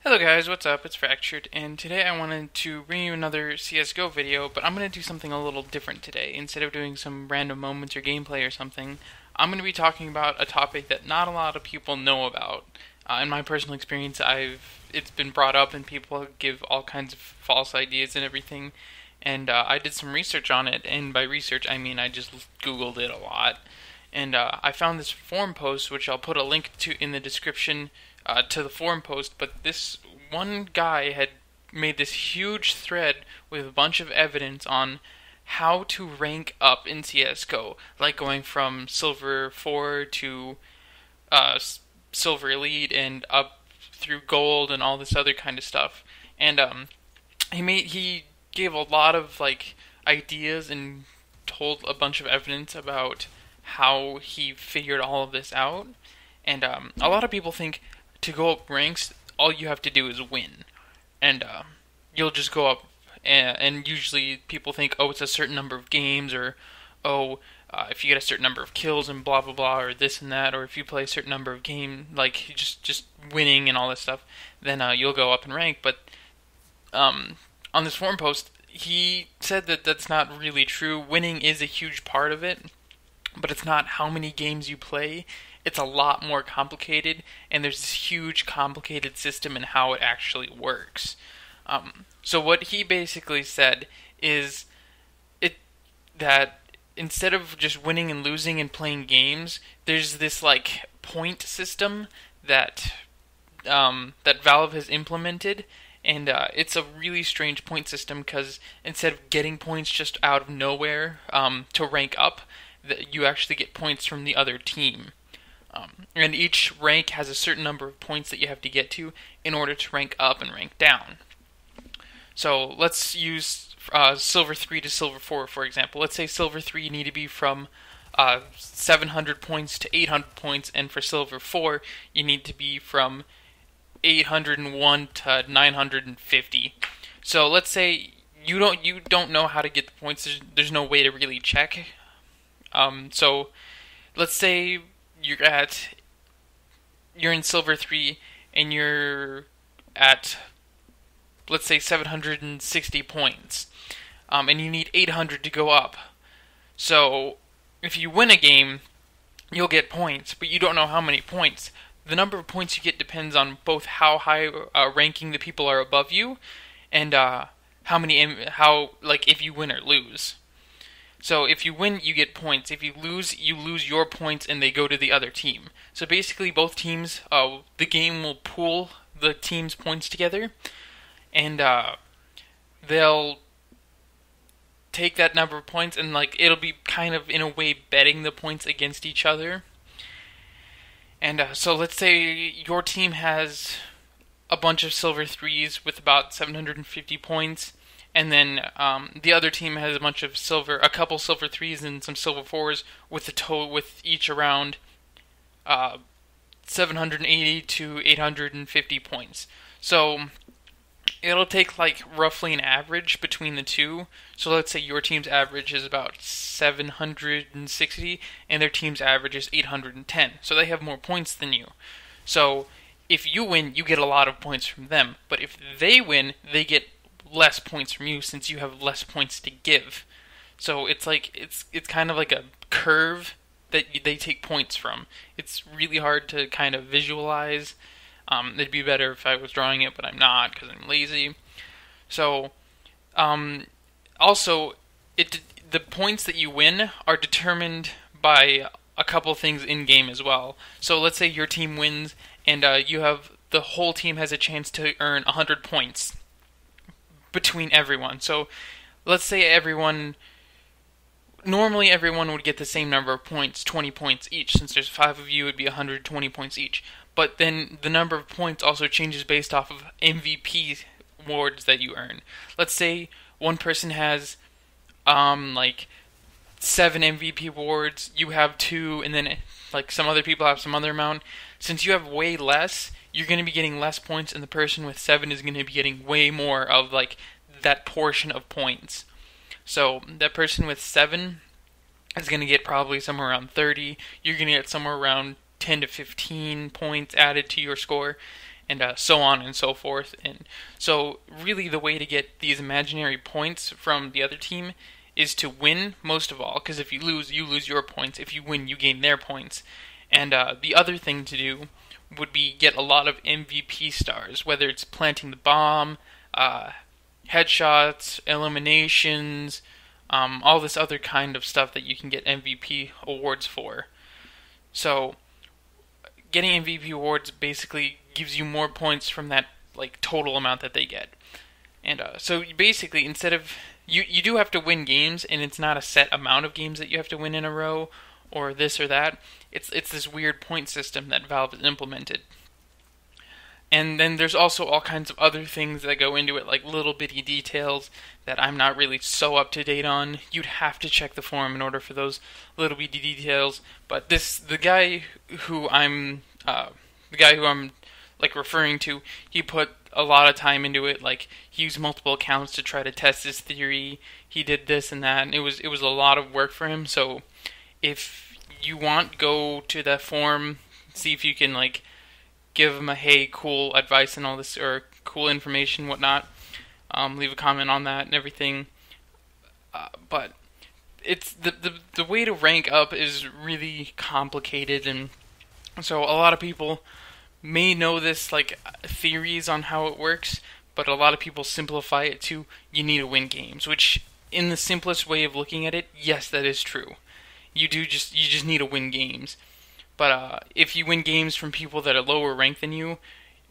Hello guys, what's up? It's Fractured, and today I wanted to bring you another CSGO video, but I'm going to do something a little different today. Instead of doing some random moments or gameplay or something, I'm going to be talking about a topic that not a lot of people know about. In my personal experience, it's been brought up and people give all kinds of false ideas and everything, and I did some research on it, and by research I mean I just Googled it a lot. And I found this forum post, which I'll put a link to in the description to the forum post. But this one guy had made this huge thread with a bunch of evidence on how to rank up in CS:GO, like going from Silver 4 to uh, Silver Elite and up through Gold and all this other kind of stuff. And he gave a lot of ideas and told a bunch of evidence about how he figured all of this out. And a lot of people think to go up ranks, all you have to do is win, and you'll just go up. And usually people think, oh, it's a certain number of games, or oh, if you get a certain number of kills and blah blah blah, or this and that, or if you play a certain number of game, like just winning and all this stuff, then you'll go up in rank. But on this forum post, he said that that's not really true. Winning is a huge part of it, but it's not how many games you play. It's a lot more complicated, and there's this huge complicated system in how it actually works. So what he basically said is that instead of just winning and losing and playing games, there's this point system that that Valve has implemented, and it's a really strange point system because instead of getting points just out of nowhere to rank up, you actually get points from the other team. And each rank has a certain number of points that you have to get to in order to rank up and rank down. So let's use Silver 3 to Silver 4, for example. Let's say Silver 3 you need to be from 700 points to 800 points, and for Silver 4 you need to be from 801 to 950. So let's say you don't know how to get the points. There's no way to really check. So let's say you're in Silver 3 and you're at, let's say, 760 points, and you need 800 to go up. So if you win a game, you'll get points, but you don't know how many points. The number of points you get depends on both how high ranking the people are above you, and if you win or lose. So if you win, you get points. If you lose your points and they go to the other team. So basically both teams, the game will pool the team's points together, and they'll take that number of points, and it'll be kind of in a way betting the points against each other. And so let's say your team has a bunch of Silver 3s with about 750 points, and then the other team has a couple Silver 3s and some Silver 4s with each around 780 to 850 points. So it'll take roughly an average between the two. So let's say your team's average is about 760 and their team's average is 810. So they have more points than you. So if you win, you get a lot of points from them. But if they win, they get less points from you since you have less points to give. So it's kind of like a curve that they take points from. It's really hard to kind of visualize. It'd be better if I was drawing it, but I'm not because I'm lazy. So also the points that you win are determined by a couple things in game as well. So let's say your team wins and the whole team has a chance to earn 100 points between everyone. So let's say normally everyone would get the same number of points, 20 points each. Since there's 5 of you, it would be 120 points each. But then the number of points also changes based off of MVP awards that you earn. Let's say one person has 7 MVP awards, you have 2, and then some other people have some other amount. Since you have way less, you're going to be getting less points, and the person with 7 is going to be getting way more of that portion of points. So that person with 7 is going to get probably somewhere around 30. You're going to get somewhere around 10 to 15 points added to your score. and so on and so forth. And so really the way to get these imaginary points from the other team is to win most of all, because if you lose your points. If you win, you gain their points. And the other thing to do would be get a lot of MVP stars, whether it's planting the bomb, headshots, eliminations, all this other kind of stuff that you can get MVP awards for. So getting MVP awards basically gives you more points from that like total amount that they get. And so basically, instead of you do have to win games, and it's not a set amount of games that you have to win in a row, or this or that. It's this weird point system that Valve has implemented. And then there's also all kinds of other things that go into it, like little bitty details that I'm not really so up to date on. You'd have to check the forum in order for those little bitty details. But the guy who I'm like referring to, he put a lot of time into it. Like, he used multiple accounts to try to test his theory. He did this and that, and it was a lot of work for him. So if you want, go to the forum, see if you can like give him a hey, cool advice and all this, or cool information, whatnot. Leave a comment on that and everything. But it's the way to rank up is really complicated, and so a lot of people may know this like theories on how it works, but a lot of people simplify it to you need to win games, which in the simplest way of looking at it, yes, that is true. You just need to win games. But if you win games from people that are lower ranked than you,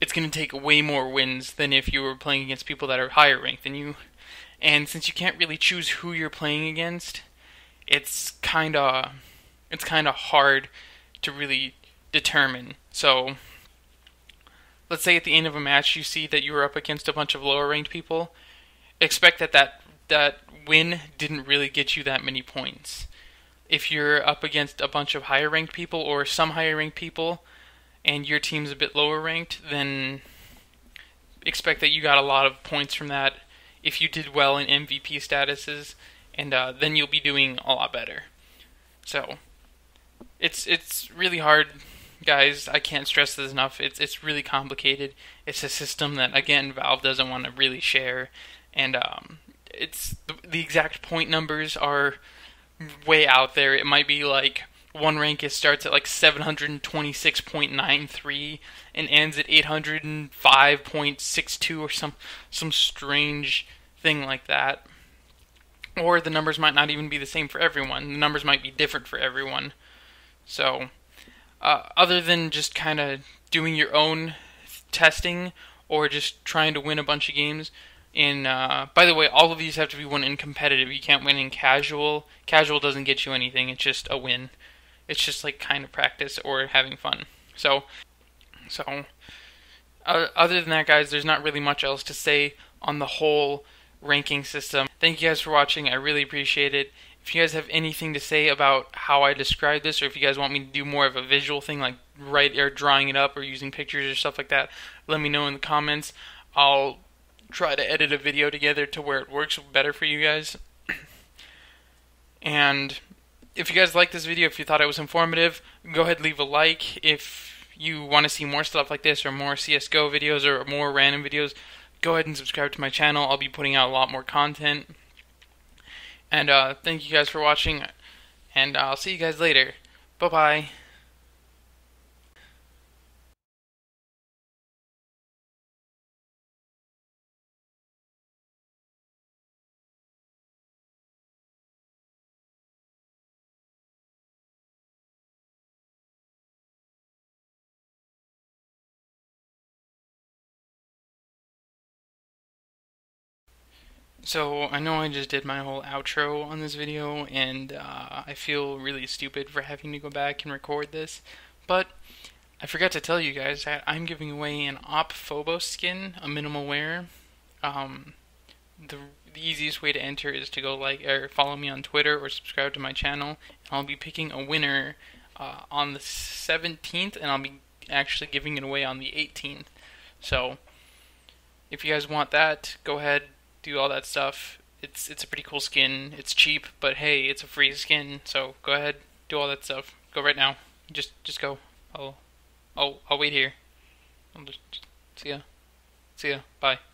it's going to take way more wins than if you were playing against people that are higher ranked than you. And since you can't really choose who you're playing against, it's kind of hard to really determine. So let's say at the end of a match you see that you were up against a bunch of lower ranked people. Expect that win didn't really get you that many points. If you're up against a bunch of higher ranked people, or some higher ranked people, and your team's a bit lower ranked, then expect that you got a lot of points from that if you did well in MVP statuses, and then you'll be doing a lot better. So it's really hard, guys. I can't stress this enough. It's really complicated. It's a system that, again, Valve doesn't want to really share, and it's the exact point numbers are way out there. It might be like one rank starts at like 726.93 and ends at 805.62 or some strange thing like that. Or the numbers might not even be the same for everyone. The numbers might be different for everyone. So other than just kind of doing your own testing or just trying to win a bunch of games, by the way, all of these have to be won in competitive. You can't win in casual. Casual doesn't get you anything. It's just a win. It's just like kind of practice or having fun. So other than that, guys, there's not really much else to say on the whole ranking system. Thank you guys for watching. I really appreciate it. If you guys have anything to say about how I describe this, or if you guys want me to do more of a visual thing, like drawing it up or using pictures or stuff like that, let me know in the comments. I'll try to edit a video together to where it works better for you guys. And if you guys liked this video, if you thought it was informative, go ahead and leave a like. If you want to see more stuff like this, or more CSGO videos, or more random videos, go ahead and subscribe to my channel. I'll be putting out a lot more content. And thank you guys for watching, and I'll see you guys later. Bye-bye. So, I know I just did my whole outro on this video, and I feel really stupid for having to go back and record this, but I forgot to tell you guys that I'm giving away an Op Phobos skin, a minimal wear. The easiest way to enter is to go like or follow me on Twitter or subscribe to my channel, and I'll be picking a winner on the 17th, and I'll be actually giving it away on the 18th. So, if you guys want that, go ahead, do all that stuff. It's a pretty cool skin. It's cheap, but hey, it's a free skin. So go ahead, do all that stuff. Go right now. Just go. I'll wait here. See ya. See ya. Bye.